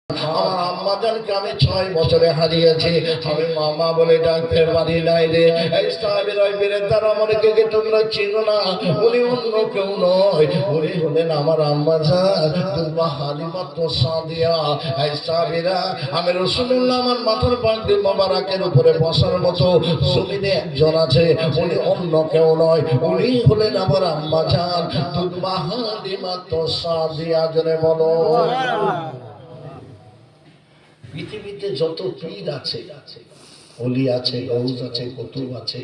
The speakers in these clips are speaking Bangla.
আমার আম্মা জানকে আমি 6 বছরে হারিয়েছি, আমি মামা বলে ডাকতে পারি নাই রে। এই সাহেবের ওই বীরের আমাকে তোমরা চিনো না, উনি অন্য কেউ নয়, উনি হলেন আমার আম্মা জান দুর্বা হালিমা তো সাদিয়া। এই সাহেবেরা আমি রাসূলুল্লাহ আমার মাথার পাগড়ি মোবারকের উপরে বসার মতো জমিনে একজন আছে, উনি অন্য কেউ নয়, উনি হলেন আমার আম্মা জান দুর্বা হালিমা তো সাদিয়া। জনে বলো পৃথিবীতে যত পীর আছে, ওলি আছে, গৌস আছে, কুতুব আছে,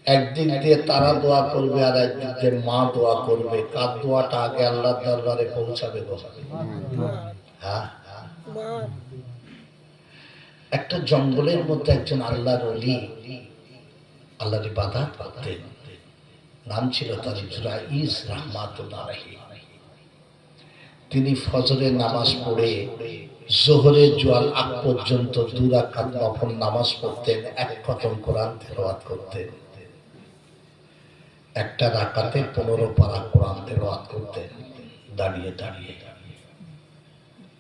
একদিক দিয়ে তারা দোয়া করবে আর একদিক দিয়ে মা দোয়া করবে। কার দোয়াটা আগে আল্লাহর দরবারে পৌঁছাবে? হ্যাঁ, একটা জঙ্গলের মধ্যে একজন আল্লাহর ওলি আল্লাহর ইবাদত করতেন, নাম ছিল তার জুরাইজ রাহমাতুল্লাহ আলাইহি। তিনি ফজরের নামাজ পড়ে জোহরের জোয়াল আগ পর্যন্ত 2 রাকাত নফল নামাজ পড়তেন, 1 খতম কোরআন তেলাওয়াত করতেন, একটা রাকাতে 15 পারা কোরআন তেলাওয়াত করতেন দাঁড়িয়ে দাঁড়িয়ে।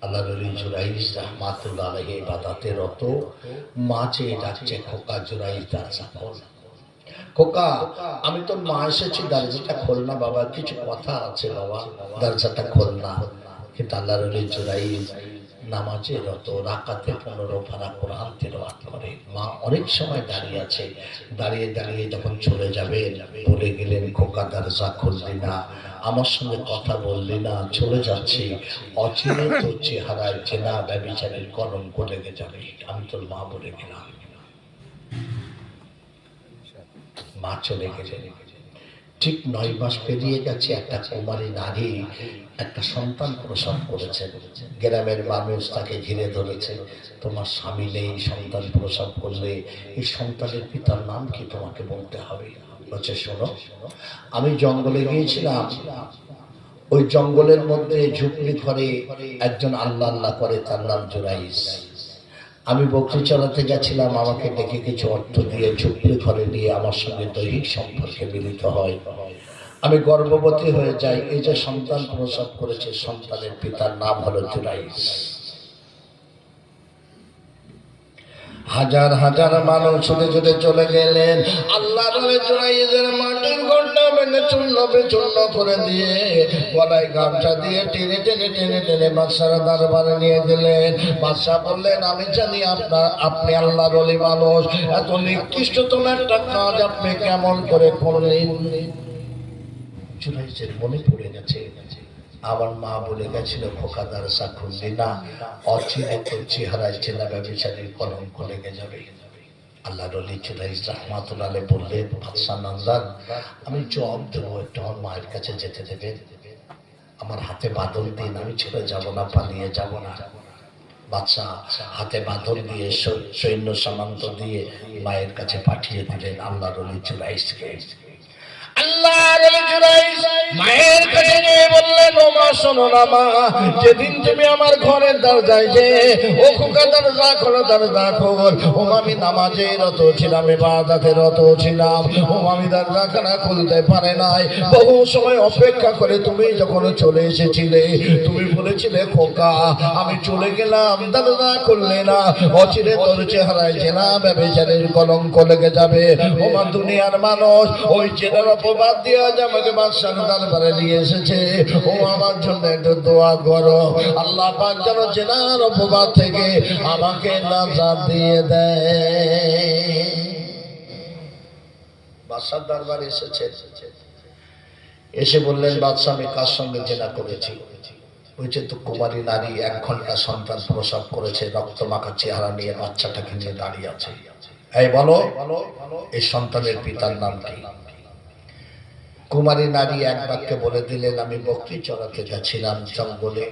আল্লাহর ওলি জুরাইজ রাহমাতুল্লাহ আলাইহি ইবাদতে রত, মা চেয়ে ডাকছে, খোকা জুরাইজ দরজা খোল, খোকা আমি তোর মা এসেছি, দরজাটা খোল না বাবা, কিছু কথা আছে বাবা, দরজাটা খোল না। কিন্তু আল্লাহর ওলি জুরাইজ নামাজে রত, রাকাতে 15 পারা কোরআন তেলাওয়াত করে। মা অনেক সময় দাঁড়িয়ে আছে, দাঁড়িয়ে দাঁড়িয়ে যখন চলে যাবে বলে গেলেন, খোকা দরজা খুললি না, আমার সঙ্গে কথা বললি না, চলে যাচ্ছি, অচিরে তোর চেহারায় চেনা ব্যভিচারের কলঙ্ক লেগে যাবে, আমি তোর মা বলে গেলাম। মা চলে গেলেন। ঠিক 9 মাস পেরিয়ে গেছে, একটা কুমারী নারী একটা সন্তান প্রসব করেছে। গ্রামের মানুষ তাকে ঘিরে ধরেছে, তোমার স্বামী নেই, সন্তান প্রসব করলে এই সন্তানের পিতার নাম কি তোমাকে বলতে হবে। বলছে, শোনো, আমি জঙ্গলে গিয়েছিলাম, ওই জঙ্গলের মধ্যে ঝুপড়ি ঘরে একজন আল্লাহ আল্লাহ করে, তার নাম জুরাইজ। আমি বকরি চড়াতে গেছিলাম, আমাকে ডেকে কিছু অর্থ দিয়ে ঝুপড়ি ঘরে নিয়ে আমার সঙ্গে দৈহিক সম্পর্কে মিলিত হয়, আমি গর্ভবতী হয়ে যাই। এই যে সন্তান প্রসব করেছে, সন্তানের পিতার নাম হলো জুরাইজ। হাজার হাজার মানুষ ছুটে ছুটে চলে গেলেন। আল্লাহর ওলি জুরাইজের মাটির ঘরটা ভেঙে চূর্ণ বিচূর্ণ করে দিয়ে গলায় গামছা দিয়ে টেনে টেনে টেনে টেনে বাদশার দরবারে নিয়ে গেলেন। বাদশাহ বললেন, আমি জানি আপনি আল্লাহর ওলি মানুষ, এত নিকৃষ্টতম একটা কাজ আপনি কেমন করে করলেন। জুরাইজের মনে পড়ে গেছে, আমার মা বলে গেছিল, খোকা দরজা খুললি না, অচিরে তোর চেহারায় চেনা ব্যভিচারীর কলঙ্ক লেগে যাবে। আল্লাহর ওলি জুরাইজ রাহমাতুল্লাহ আলাইহি বললেন, বাদশাহ নন্দান, আমি জবাব দেবো, একটু আমার মায়ের কাছে যেতে দেবেন, আমার হাতে বাঁধন দিন, আমি চলে যাব না, পালিয়ে যাব না। বাদশাহ হাতে বাঁধন দিয়ে সৈন্য সামন্ত দিয়ে মায়ের কাছে পাঠিয়ে দিলেন আল্লাহর ওলি জুরাইজকে। আল্লাহর ওলি জুরাইজ মায়ের কাছে গিয়ে বললেন, ও মা শোনো না মা, যেদিন তুমি আমার ঘরের দরজায় যে ও খোকা দরজা খোলো, দরজা খোল, ও আমি নামাজে রত ছিলাম, ইবাদতে রত ছিলাম, ও আমি দরজাখানা খুলতে পারে নাই, বহু সময় অপেক্ষা করে তুমি যখন চলে এসেছিলে, তুমি বলেছিলে, খোকা আমি চলে গেলাম, দরজা খুললে না, অচিরে তোর চেহারায় চেনা ব্যভিচারের কলঙ্ক লেগে যাবে। ও মা, দুনিয়ার মানুষ ওই চেনার অপবাদ দিয়ে আজ আমাকে বাদশার দরবারে নিয়ে এসেছে, ও আমার জন্য একটু দোয়া করো, আল্লাহ পাক যেন চেনার অপবাদ থেকে আমাকে নাজাত দিয়ে দেয়। বাদশার দরবারে এসেছে, এসে বললেন, বাদশাহ আমি কার সঙ্গে জেনা করেছি? বলছে, তো কুমারী নারী 1 ঘন্টা সন্তান প্রসব করেছে, রক্ত মাখা চেহারা নিয়ে বাচ্চাটাকে নিয়ে দাঁড়িয়ে আছে। এই বলো, এই সন্তানের পিতার নাম কি? কুমারী নারী এক বাক্যে বলে দিলেন, আমি বকরি চড়াতে গেছিলাম জঙ্গলে,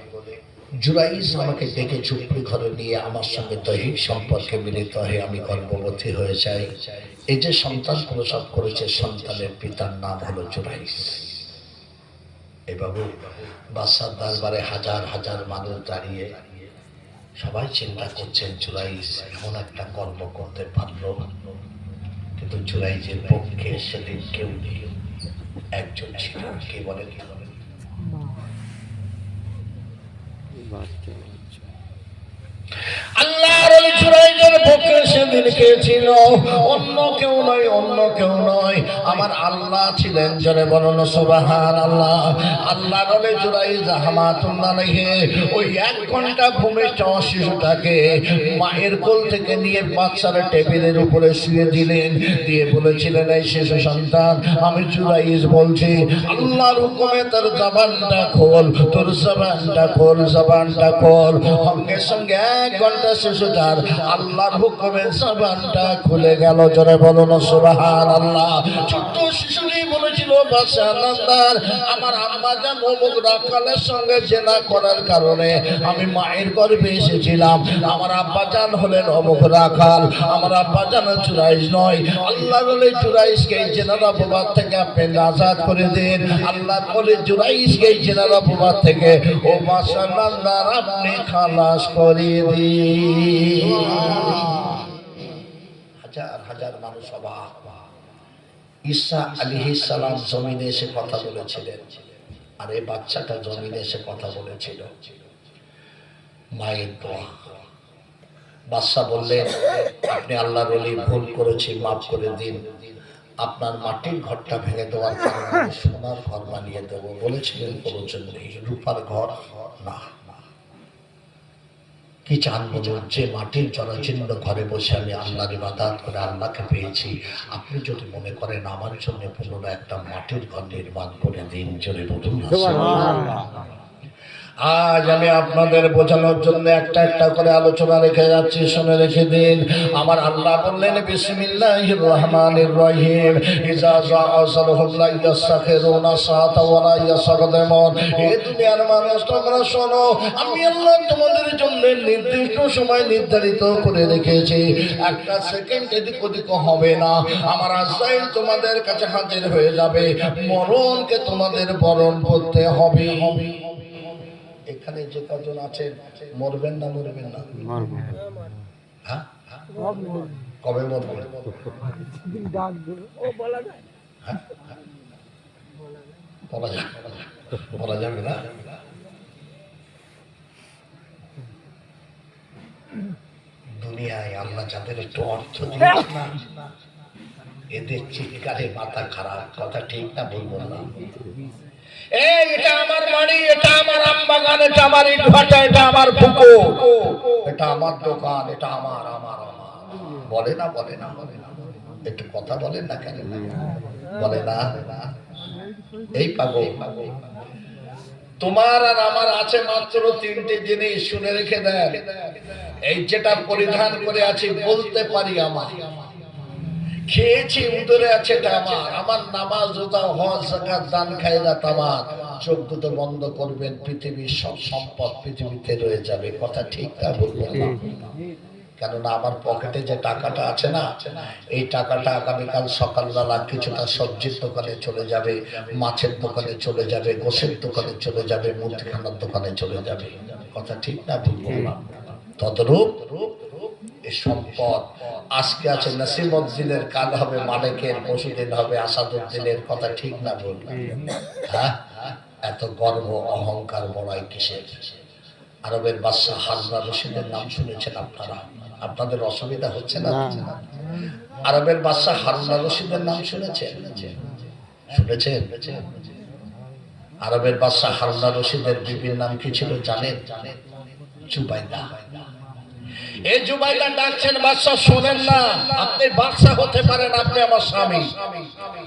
জুরাইজ আমাকে ডেকে ঝুপড়ি ঘরে নিয়ে আমার সঙ্গে দৈহিক সম্পর্কে মিলিত হয়ে আমি গর্ভবতী হয়ে যাই। এই যে সন্তান প্রসব করেছে, সন্তানের পিতার নাম হলো জুরাইজ। এই বাবু, বাদশার দরবারে হাজার হাজার মানুষ দাঁড়িয়ে, সবাই চিন্তা করছেন জুরাইজ এমন একটা কর্ম করতে পারলো, কিন্তু জুরাইজের পক্ষে সেদিন কেউ নেই, একজন ছিল। কে বলেন? আল্লাহর ওই জুরাইজের পক্ষে সেদিন কে ছিল? অন্য কেউ নয়, অন্য কেউ নয়, আমার আল্লাহ ছিলেন। জোরে বলুন সুবহানাল্লাহ। আল্লাহর ওই জুরাইজ রাহমাতুল্লাহ আলাইহি ওই 1 ঘন্টা ভূমিষ্ঠ শিশুটাকে মায়ের কোল থেকে নিয়ে বাচ্চার টেবিলের উপরে শুয়ে দিলেন, দিয়ে বলেছিলেন, এই শিশু সন্তান, আমি জুরাইজ বলছি, আল্লাহর হুকুমে তোর জবানটা খোল, তোর জবানটা খোল, জবানটা খোল। সঙ্গে সঙ্গে 1 ঘন্টা শিশুটার আল্লাহর হুকুমে জবানটা খুলে গেল। জোরে বলুন সুবহানাল্লাহ। ছোট্ট শিশুটি বলেছিল, বাদশাহ, আমার আম্মা জান অমুক রাখালের সঙ্গে জেনা করার কারণে আমি মায়ের গর্ভে এসেছিলাম। আমার আব্বা জান হলেন অমুক রাখাল, আমার আব্বা জান চুরাইশ নয়। আল্লাহ বলে চুরাইশকে জেনার অপবাদ থেকে আপনি আজাদ করে দিন। আল্লাহ বলে চুরাইশকে জেনার অপবাদ থেকে ও বাদশাহ আপনি খালাস করিয়ে দিন। হাজার হাজার মানুষ অবাক। ঈসা আলাইহিস সালাম জমিনে এসে কথা বলেছিলেন, আর এই বাচ্চাটা জমিনে এসে কথা বলেছিল। মায়ের দোয়া। বাদশা বললেন, আপনি আল্লাহর ওলি, ভুল করেছি, মাফ করে দিন। আপনার মাটির ঘরটা ভেঙে দেওয়ার কারণে সোনার ঘর বানিয়ে দেবো। বলেছিলেন প্রয়োজন নেই, রূপার ঘর না। কি চান বলুন? যে মাটির জরাজীর্ণ ঘরে বসে আমি আল্লাহর ইবাদত করে আল্লাহকে পেয়েছি, আপনি যদি মনে করেন আমার জন্য পুনরায় একটা মাটির ঘর নির্মাণ করে দিন। জোরে বলুন সুবহানাল্লাহ। আজ আমি আপনাদের বোঝানোর জন্য একটা একটা করে আলোচনা রেখে যাচ্ছি, শুনে রেখে দিন। আমার আল্লাহ বললেন, বিসমিল্লাহির রহমানির রহিম, ইজা জাআসালহুম লা ইয়াসতাখিরুনা সাআতা ওয়া লা ইয়াসতাকদিমুন। এই দুনিয়ার মানুষ, তোমরা শোনো, আমি আল্লাহ তোমাদের জন্য নির্দিষ্ট সময় নির্ধারিত করে রেখেছি। একটা সেকেন্ড এদিক ওদিক হবে না। আমার আজরাইল তোমাদের কাছে হাজির হয়ে যাবে, মরণকে তোমাদের বরণ করতে হবে। এখানে যে কজন আছেন, মরবেন না মরবেন না? হ্যাঁ, কবে মরবেন? বলা যাবে না। দুনিয়ায় আল্লাহ যাদের একটু অর্থ দিয়েছে না, এদের চিৎকারে মাথা খারাপ। কথা ঠিক না বলবো না? এটা আমার বাড়ি, এটা আমার আম বাগান, এটা আমার ইট ভাটা, এটা আমার পুকুর, এটা আমার দোকান, এটা আমার আমার আমার বলে না, বলে না, বলে না। একটু কথা বলেন না কেন? বলে না। এই পাগল, তোমার আর আমার আছে মাত্র 3টে জিনিস, শুনে রেখে দেন। এই যেটা পরিধান করে আছি বলতে পারি আমার, খেয়েছি উদরে আছে এটা আমার, আমার নামাজ রোজা হজ যাকাত দান খায়রাত আমার। চোখ দুটো বন্ধ করবেন, পৃথিবীর সব সম্পদ পৃথিবীতে রয়ে যাবে। কথা ঠিক না বলবেন না? কেননা আমার পকেটে যে টাকাটা আছে না, এই টাকাটা আগামীকাল সকালবেলা কিছুটা সবজির দোকানে চলে যাবে, মাছের দোকানে চলে যাবে, গোশের দোকানে চলে যাবে, মুদিখানার দোকানে চলে যাবে। কথা ঠিক না বলবেন না? তদ্রূপ এই সম্পদ আজকে আছে নাসিমউদ্দিনের, কাল হবে মালিকের, পরশুদিন হবে আসাদুদ্দিনের। কথা ঠিক না বলবেন? হ্যাঁ, এত গর্ব অহংকার বড়াই কিসের? আরবের বাদশাহ হারুন রশিদের নাম শুনেছেন আপনারা? আপনাদের অসুবিধা হচ্ছে না? আরবের বাদশাহ হারুন রশিদের নাম শুনেছেন? শুনেছেন? আরবের বাদশাহ হারুন রশিদের বিবির নাম কি ছিল জানেন? জুবাইদা। এই জুবাইদা ডাকছেন, বাদশাহ শোনেন না, আপনি বাদশাহ হতে পারেন, আপনি আমার স্বামী।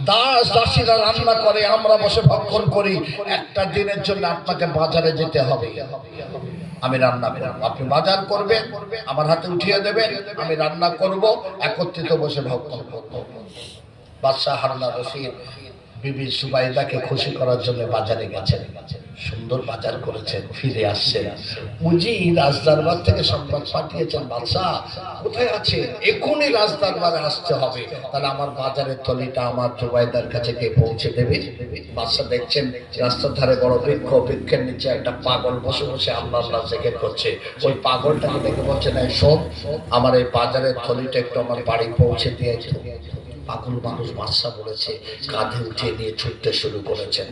দাস দাসীরা রান্না করে, আমরা বসে ভক্ষণ করি। একটা দিনের জন্য আপনাকে বাজারে যেতে হবে, আমি রান্না করব, আপনি বাজার করবেন, আমার হাতে উঠিয়ে দেবেন, আমি রান্না করব, একত্রিত বসে ভক্ষণ করব। বাদশাহ হারুন রশিদ বিবি জুবাইদাকে খুশি করার জন্য বাজারে গেছেন। সুন্দর বাজার করেছেন, ফিরে আসছেন। উজি রাজদরবার থেকে সংবাদ পাঠিয়েছেন, বাদশাহ কোথায় আছেন? এখনই রাজদরবারে আসতে হবে, তাহলে আমার বাজারের থলিটা আমার জুবাইদার কাছে গিয়ে পৌঁছে দেবে। বাদশাহ দেখছেন রাস্তার ধারে বড় বৃক্ষ, বৃক্ষের নিচে একটা পাগল বসে বসে আল্লাহ আল্লাহ জিকির করছে। ওই পাগলটাকে দেখে বলছে, না শোন, আমার এই বাজারের থলিটা একটু আমার বাড়ি পৌঁছে দিয়েছে। পাগল মানুষ বাদশা বলেছে, কাঁধে উঠে নিয়ে ছুটতে শুরু করেছেন।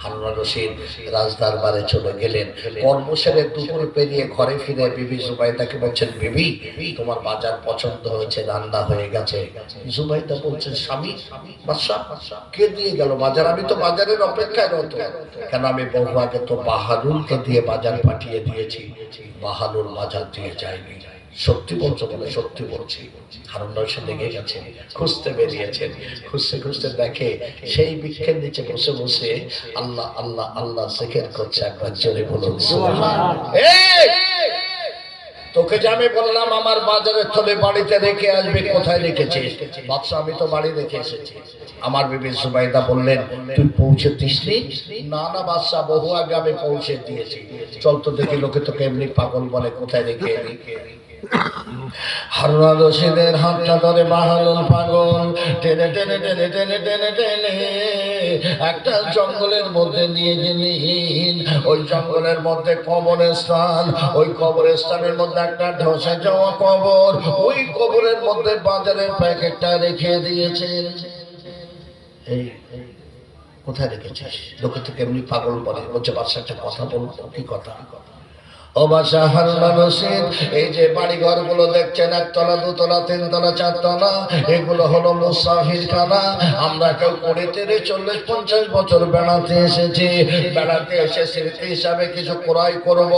হারুন আর রশিদ রাজদরবারে চলে গেলেন। কর্ম সেরে দুপুর পেরিয়ে ঘরে ফিরে বিবি জুবাইদাকে বলছেন, বিবি তোমার বাজার পছন্দ হয়েছে, রান্না হয়ে গেছে। জুবাইদা বলছেন, স্বামী বাদশা কে দিয়ে গেল বাজার? আমি তো বাজারের অপেক্ষায় রত। কেন? আমি বহু আগে তো বাহালুলকে দিয়ে বাজার পাঠিয়ে দিয়েছি, বাহালুল বাজার দিয়ে যায়নি। সত্যি বলছো? বলে সত্যি বলছি। হারুন রশিদ লেগে গেছেন, খুঁজতে বেরিয়েছেন। খুঁজতে খুঁজতে দেখে সেই বৃক্ষের নিচে বসে বসে আল্লাহ আল্লাহ আল্লাহ জিকির করছে। একবার জোরে বলুন সুবহানাল্লাহ। তোকে যে আমি বললাম আমার বাজারের থলে বাড়িতে রেখে আসবে, কোথায় রেখেছিস? বাদশা, আমি তো বাড়ি রেখে এসেছি। আমার বিবি জুবাইদা বললেন, তুই পৌঁছে দিসনি? না না বাদশা, বহু আগে আমি পৌঁছে দিয়েছি। চল তো দেখি, লোকে তোকে এমনি পাগল বলে, কোথায় রেখে এলি? হারুন আর রশিদের হাতটা ধরে বাহালুল পাগল টেনে টেনে টেনে টেনে টেনে টেনে একটা জঙ্গলের মধ্যে নিয়ে গেলেন। ওই জঙ্গলের মধ্যে কবরস্থান, ওই কবরস্থানের মধ্যে একটা ধসে যাওয়া কবর, ওই কবরের মধ্যে বাজারের প্যাকেটটা রেখে দিয়েছেন। এই কোথায় রেখেছিস? লোকে তো কেমনি পাগল বলে। বলছে, বাদশা একটা কথা বলবো। কি কথা? ও বাদশা হারুন আর রশিদ, এই যে বাড়িঘর গুলো দেখছেন, একতলা দুতলা তিনতলা চারতলা, এগুলো হলো মুসাফির খানা। আমরা কেউ 20-40-50 বছর বেড়াতে এসেছি। বেড়াতে এসে স্মৃতি হিসাবে কিছু ক্রয় করব,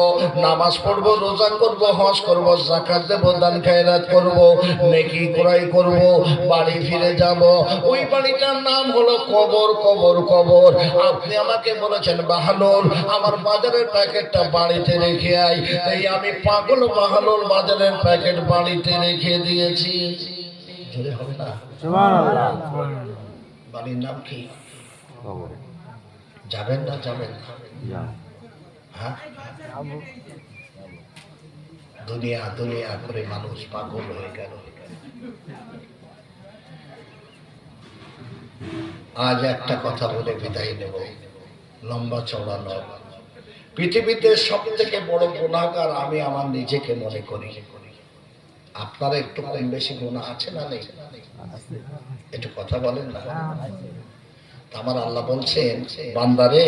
নামাজ পড়বো, রোজা করব, হজ করব, যাকাত দেব, দান খায়রাত করব, নেকি ক্রয় করব, বাড়ি ফিরে যাব। ওই বাড়িটার নাম হলো কবর। কবর কবর। আপনি আমাকে বলেছেন, বাহালুল আমার বাজারের প্যাকেটটা বাড়িতে রেখে আই। তাই আমি পাগল বাহালুল বাজারের প্যাকেট বাড়িতে রেখে দিয়েছি। জোরে হবে না? সুবহানাল্লাহ। বাড়ির নাম কি? যাবেন না? যাবেন না? হ্যাঁ, দুনিয়া দুনিয়া করে মানুষ পাগল হয়ে গেল। আজ একটা কথা বলে বিদায় নেব, লম্বা চওড়া নয়। পৃথিবীতে সব থেকে বড় গুনাহগার আমি আমার নিজেকে মনে করি। আপনারা একটু কম বেশি গুনাহ আছে না নেই? একটু কথা বলেন না। আমার আল্লাহ বলছেন, বান্দারে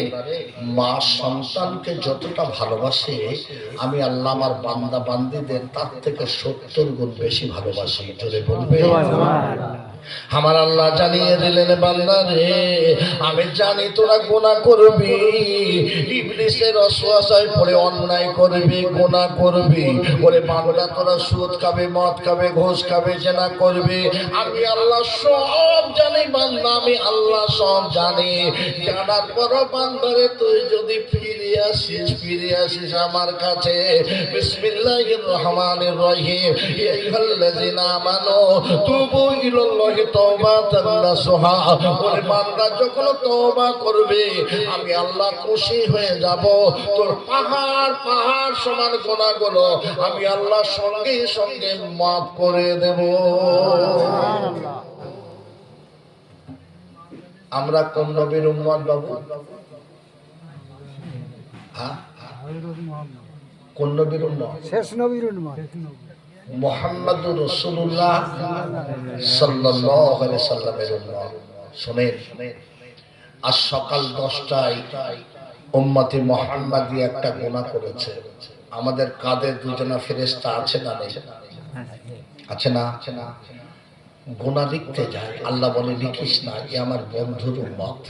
মা সন্তানকে যতটা ভালোবাসে, আমি আল্লাহ আমার বান্দা বান্দীদের তার থেকে 70 গুণ বেশি ভালোবাসি। জোরে বলবে। আমার আল্লাহ জানিয়ে দিলেন, বান্দা রে আমি জানি তোরা গুনাহ করবি, ইবলিসের ওয়াসওয়াসায় পড়ে অন্যায় করবি, গুনাহ করবি। ওরে বান্দা, তোরা সুদ খাবে, মদ খাবে, ঘুষ খাবে, জেনা করবি। আমি আল্লাহ সব জানি বান্দা, আমি আল্লাহ সব জানি। জানার পরও বান্দারে তুই যদি ফিরে আসিস আমার কাছে, বিসমিল্লাহির রহমানির রহিম, ইয়া আইয়ুহাল্লাযিনা আমানু তুবু ইলাল্লাহি তাওবাতান নাসুহা। ওরে বান্দা, যখন তওবা করবে আমি আল্লাহ খুশি হয়ে যাব। তোর পাহাড় পাহাড় সমান গুনাহগুলো আমি আল্লাহ সঙ্গে সঙ্গে মাফ করে দেব। আমরা কোন নবীর উম্মত বাবু? হ্যাঁ, কোন নবীর উম্মত? শেষ নবীর উম্মত মুহাম্মদুর রাসূলুল্লাহ সাল্লাল্লাহু আলাইহি সাল্লামের উম্মত। শুনেন, আজ সকাল 10টায় উম্মতি মুহাম্মাদি একটা গুনাহ করেছে। আমাদের কাঁধে দুজনা ফেরেশতা আছে না নেই? আছে না? গুনাহ লিখতে যায়, আল্লাহ বলে লিখিস না, এ আমার বন্ধুর উম্মত।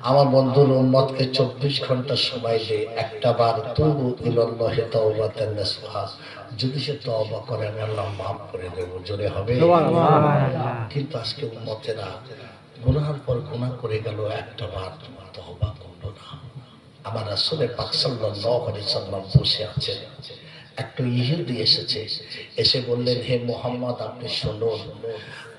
আমার বন্ধুর উম্মতকে 24 ঘন্টা সময় দে, একটা বার তুবু ইলাল্লাহি তাওবাতান নাসুহা, যদি সে তওবা করে আমি আল্লাহ মাফ করে দেব। জোরে হবে। কিন্তু আজকে উম্মতেরা গুনাহের পর গুনাহ করে গেল, একটা বার তওবা করলো না। আমার রাসূল পাক সাল্লাল্লাহু আলাইহি সাল্লাম বসে আছেন, একটা ইহুদি এসেছে, এসে বললেন, হে মুহাম্মদ আপনি শুনুন,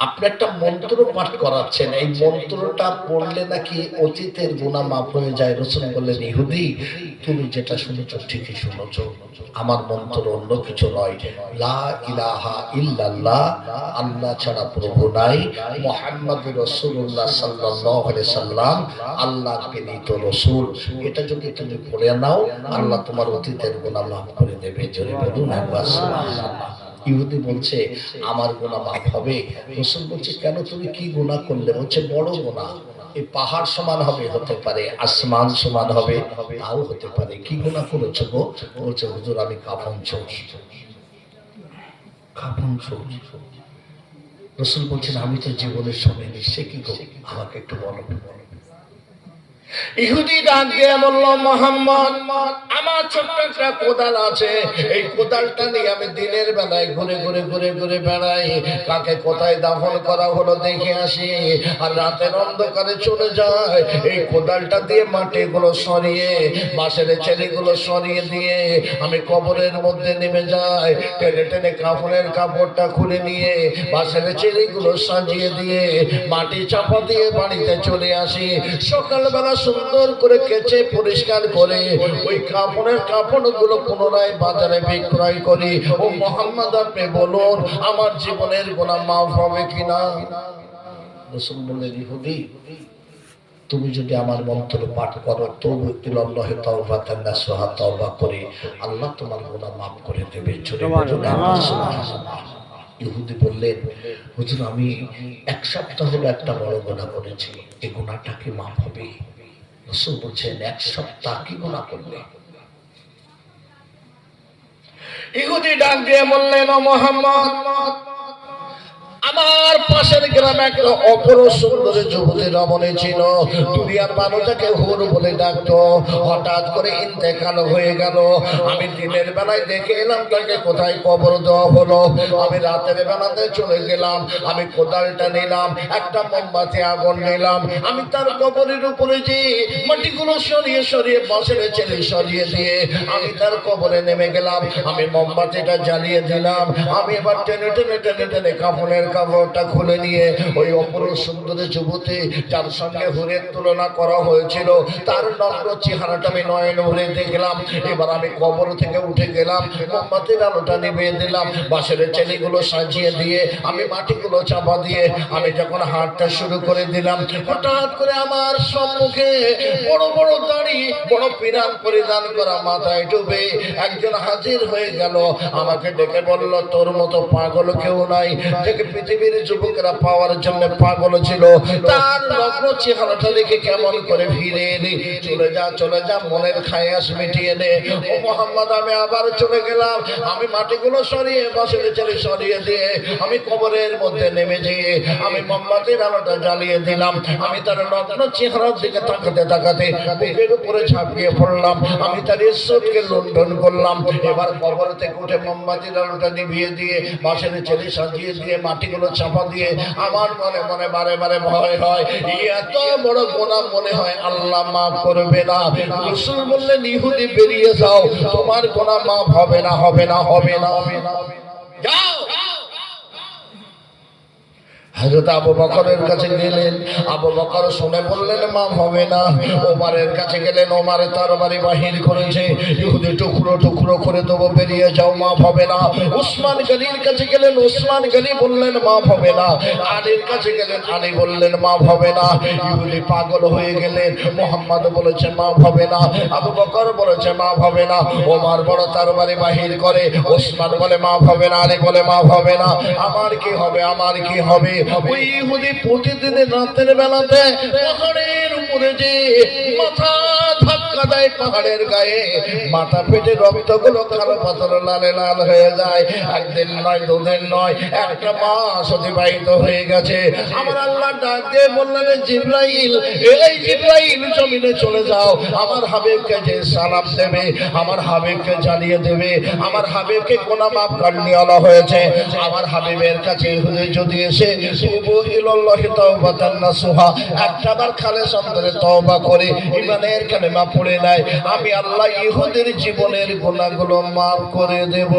আপনি একটা মন্ত্র পাঠ করাচ্ছেন, এই মন্ত্রটা পড়লে নাকি অতীতের গুনাহ মাফ হয়ে যায়। রাসূল বললেন, ইহুদি তুমি যেটা শুনেছো ঠিকই শুনেছো, আমার মন্ত্র অন্য কিছু নয়, লা ইলাহা ইল্লাল্লাহ, আল্লাহ ছাড়া প্রভু নাই, মুহাম্মাদুর রাসূলুল্লাহ সাল্লাল্লাহু আলাইহি সাল্লাম আল্লাহর প্রেরিত রাসূল। এটা যদি তুমি পড়ে নাও, আল্লাহ তোমার অতীতের গুনাহ মাফ করে দেবে। জোরে বলুন একবার সুবহানাল্লাহ। ইহুদি বলছে আমার গুনাহ মাফ হবে। রাসূল বলছে কেন, তুমি কি গুনাহ করলে? বলছে বড় গুনাহ, এই পাহাড় সমান হবে, হতে পারে আসমান সমান হবে, তাও হতে পারে। কি গুনাহ করেছো গো? বলছে হুজুর আমি কাফন চোর। কাফন চোর। রাসূল বলছেন আমি তো জীবনে শুনিনি। সে কি গো, আমাকে একটু বলো। ইহুদি ডাক দিয়ে বলল, মুহাম্মদ আমার ছোট্ট একটা কোদাল আছে, এই কোদালটা নিয়ে আমি দিনের বেলায় ঘুরে ঘুরে ঘুরে ঘুরে বেড়াই, কাকে কোথায় দাফন করা হলো দেখে আসি, আর রাতের অন্ধকারে চলে যায় এই কোদালটা দিয়ে মাটিগুলো সরিয়ে, বাঁশের ছেলেগুলো সরিয়ে দিয়ে আমি কবরের মধ্যে নেমে যাই, টেনে টেনে কাফনের কাপড়টা খুলে নিয়ে বাঁশের ছেলেগুলো সাজিয়ে দিয়ে মাটি চাপা দিয়ে বাড়িতে চলে আসি। সকালবেলা সুন্দর করে কেচে পরিষ্কার করে ওই কাপড়ের কাপড়গুলো পুনরায় বাজারে বিক্রয় করি। ও মুহাম্মদ আপনি বলুন আমার জীবনের গুনাহ মাফ হবে কিনা? রাসূল বললেন, ইহুদি তুমি যদি আমার মন্ত্র পাঠ করো, তওবা ইলাল্লাহি তাওবাতান নাসুহা, তওবা করে আল্লাহ তোমার গুনাহ মাফ করে দেবে। জোরে বলুন সুবহানাল্লাহ। ইহুদি বললেন, হুজুর আমি এক সপ্তাহ হলো একটা বড় গুনাহ করেছি, এই গুনাহটা কি মাফ হবে? রাসূল বলছেন এক সপ্তাহ কি গুনাহ করলে? ইহুদি ডাক দিয়ে বললেন, ও মুহাম্মদ আমার পাশের গ্রামে একটা অপরূপ সুন্দর যুবতী রমণী ছিল, দুনিয়ার মানুষ তাকে হুর বলে ডাকতো। হঠাৎ করে ইন্তেকাল হয়ে গেল। আমি দিনের বেলায় দেখে এলাম তাকে কোথায় কবর দেওয়া হলো। আমি রাতের বেলাতে চলে গেলাম, আমি কোদালটা নিলাম, একটা মোমবাতি আগুন নিলাম, আমি তার কবরের উপরে যে মাটিগুলো সরিয়ে সরিয়ে বাঁশের ছেলে সরিয়ে দিয়ে আমি তার কবরে নেমে গেলাম, আমি মোমবাতিটা জ্বালিয়ে দিলাম, আমি এবার টেনে টেনে টেনে টেনে কাফনের কাপড়টা খুলে নিয়ে ওই অপরূপ সুন্দর যুবতী যার সঙ্গে হুরের তুলনা করা হয়েছিল তার নম্র চেহারাটা আমি নয়ন ভরে দেখলাম। এবার আমি কবর থেকে উঠে গেলাম, মোমবাতির আলোটা নিভিয়ে দিলাম, বাঁশের ছেলেগুলো সাজিয়ে দিয়ে আমি মাটিগুলো চাপা দিয়ে আমি যখন হাঁটতে শুরু করে দিলাম, হঠাৎ করে আমার সম্মুখে বড় বড় দাড়ি, বড় পিরান পরিধান করা, মাথায় ডুবে একজন হাজির হয়ে গেল। আমাকে ডেকে বলল, তোর মতো পাগল কেউ নাই, যাকে পৃথিবীর যুবকেরা পাওয়ার জন্য পাগল ছিল, তার নগ্ন চেহারাটা দেখে কেমন করে ফিরে এলি? চলে যা চলে যা, মনের খায়াস মিটিয়ে নে। ও মুহাম্মদ আমি আবার চলে গেলাম, আমি মাটিগুলো সরিয়ে বাঁশের ছেলে সরিয়ে দিয়ে আমি কবরের মধ্যে নেমে যেয়ে আমি মোমবাতির আলোটা জ্বালিয়ে দিলাম, আমি তার নগ্ন চেহারার দিকে তাকাতে তাকাতে বুকের উপরে ঝাঁপিয়ে পড়লাম, আমি তার ইজ্জতকে লুণ্ঠন করলাম। এবার কবর থেকে উঠে মোমবাতির আলোটা নিভিয়ে দিয়ে বাঁশের ছেলে সাজিয়ে দিয়ে মাটিগুলো চাপা দিয়ে আমার মনে মনে বারে বারে ভয় হয়, এত বড় গুনাহ মনে হয় আল্লাহ মাফ করবে না। রাসূল বললেন, ইহুদি বেরিয়ে যাও, তোমার গুনাহ মাফ হবে না, হবে না, হবে না, হবে না, যাও। হযরত আবু বকরের কাছে গেলেন, আবু বকর শুনে বললেন মাফ হবে না। ওমরের কাছে গেলেন, ওমর তরবারি বাহির করেছে, ইহুদি টুকরো টুকরো করে দেবো, বেরিয়ে যাও, মাফ হবে না। উসমান গনির কাছে গেলেন, উসমান গনি বললেন মাফ হবে না। আলীর কাছে গেলেন, আলী বললেন মাফ হবে না। ইহুদি পাগল হয়ে গেলেন, মুহাম্মদ বলেছে মাফ হবে না, আবু বকর বলেছে মাফ হবে না। ওমর বড় তরবারি বাহির করে, উসমান বলে মাফ হবে না, আলী বলে মাফ হবে না। আমার কি হবে, আমার কি হবে? ওই ইহুদি প্রতিদিন রাতের বেলাতে পাহাড়ের উপরে যে মাথা ধাক্কা দেয়, পাহাড়ের গায়ে মাথা ফেটে রক্তগুলো কালো পাথর লালে লাল হয়ে যায়। একদিন নয়, দুদিন নয়, একটা মাস অতিবাহিত হয়ে গেছে। আমার আল্লাহ ডাক দিয়ে বললেন, জিবরাইল, এই জিবরাইল জমিনে চলে যাও, আমার হাবিবকে যে সালাম দেবে, আমার হাবিবকে জানিয়ে দেবে, আমার হাবিবকে গুনাহ মাফ করে নিয়ে আনা হয়েছে। আমার হাবিবের কাছে ইহুদি যদি এসে তুবু ইলাল্লাহি তাওবাতান নাসুহা, একটাবার খালেস অন্তরে তওবা করে ঈমানের কালেমা পড়ে নেয়, আমি আল্লাহ ইহুদির জীবনের গুনাহগুলো মাফ করে দেব।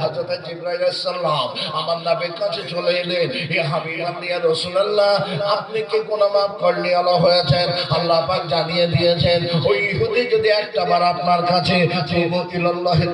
হযরত জিবরাইল আলাইহিস সালাম আমার নবীর কাছে চলে এলেন, ইয়া হাবিবাল্লাহ, ইয়া রাসূলুল্লাহ, আপনি কি গুনাহ মাফ করে নিয়ে আনা হয়েছেন? আল্লাহ পাক জানিয়ে দিয়েছেন, ওই ইহুদি যদি একটাবার আপনার কাছে তুবু ইলাল্লাহি